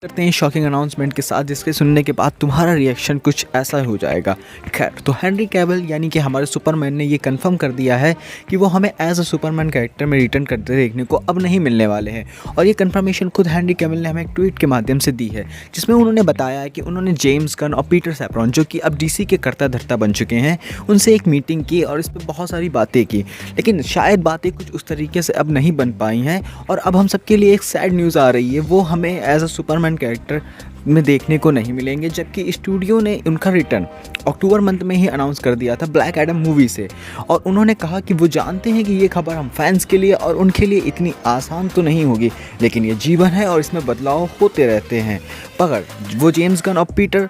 करते हैं shocking announcement के साथ, जिसके सुनने के बाद तुम्हारा रिएक्शन कुछ ऐसा हो जाएगा। खैर, तो हेनरी कैविल यानी कि हमारे सुपरमैन ने ये कंफर्म कर दिया है कि वो हमें एज अ सुपरमैन कैरेक्टर में रिटर्न करते देखने को अब नहीं मिलने वाले हैं। और ये कंफर्मेशन खुद हेनरी कैविल ने हमें एक ट्वीट के माध्यम से दी है, जिसमें उन्होंने बताया है कि उन्होंने जेम्स गन और पीटर सैफरॉन, जो कि अब डीसी के कर्ता धर्ता बन चुके हैं, उनसे एक मीटिंग की और इस पर बहुत सारी बातें की। लेकिन शायद बातें कुछ उस तरीके से अब नहीं बन पाई हैं और अब हम सबके लिए एक सैड न्यूज़ आ रही है, वो हमें एज अ सुपरमैन कैरेक्टर में देखने को नहीं मिलेंगे। जबकि स्टूडियो ने उनका रिटर्न अक्टूबर मंथ में ही अनाउंस कर दिया था ब्लैक एडम मूवी से, और उन्होंने कहा कि वो जानते हैं कि ये खबर हम फैंस के लिए और उनके लिए इतनी आसान तो नहीं होगी, लेकिन ये जीवन है और इसमें बदलाव होते रहते हैं। मगर वो जेम्स गन और पीटर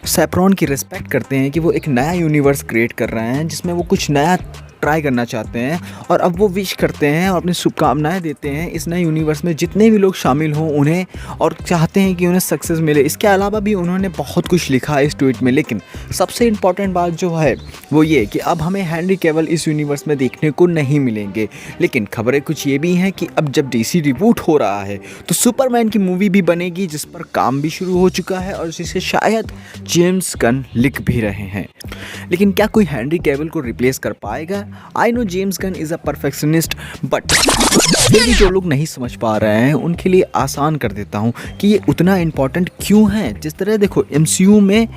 सैफरॉन की रिस्पेक्ट करते हैं कि वो एक नया यूनिवर्स क्रिएट कर रहे हैं जिसमें वो कुछ नया ट्राई करना चाहते हैं, और अब वो विश करते हैं और अपनी शुभकामनाएं देते हैं इस नए यूनिवर्स में जितने भी लोग शामिल हों उन्हें, और चाहते हैं कि उन्हें सक्सेस मिले। इसके अलावा भी उन्होंने बहुत कुछ लिखा है इस ट्वीट में, लेकिन सबसे इम्पॉर्टेंट बात जो है वो ये कि अब हमें हेनरी कैविल इस यूनिवर्स में देखने को नहीं मिलेंगे। लेकिन खबरें कुछ ये भी हैं कि अब जब डीसी रिबूट हो रहा है तो सुपरमैन की मूवी भी बनेगी, जिस पर काम भी शुरू हो चुका है और जिसे शायद जेम्स गन लिख भी रहे हैं। लेकिन क्या कोई हेनरी कैविल को रिप्लेस कर पाएगा? I know James Gunn is a perfectionist, but फिर भी जो लोग नहीं समझ पा रहे हैं उनके लिए आसान कर देता हूँ कि ये उतना इम्पॉर्टेंट क्यों है। जिस तरह देखो एमसीयू में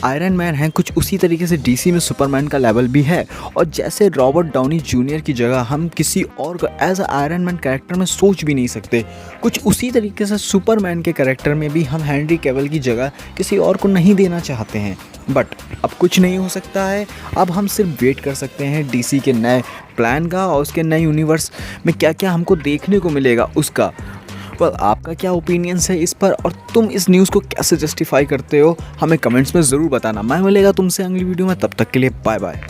आयरन मैन है, कुछ उसी तरीके से डीसी में सुपरमैन का लेवल भी है, और जैसे रॉबर्ट डाउनी जूनियर की जगह हम किसी और को as a iron man character में सोच भी नहीं सकते, कुछ उसी तरीके से सुपरमैन के कैरेक्टर में भी हम हेनरी कैविल की जगह किसी और को नहीं देना चाहते हैं। बट अब कुछ नहीं हो सकता है, अब हम सिर्फ वेट कर सकते हैं डीसी के नए प्लान का और उसके नए यूनिवर्स में क्या क्या हमको देखने को मिलेगा उसका। आपका क्या ओपिनियंस है इस पर, और तुम इस न्यूज़ को कैसे जस्टिफाई करते हो, हमें कमेंट्स में ज़रूर बताना। मैं मिलेगा तुमसे अगली वीडियो में, तब तक के लिए बाय बाय।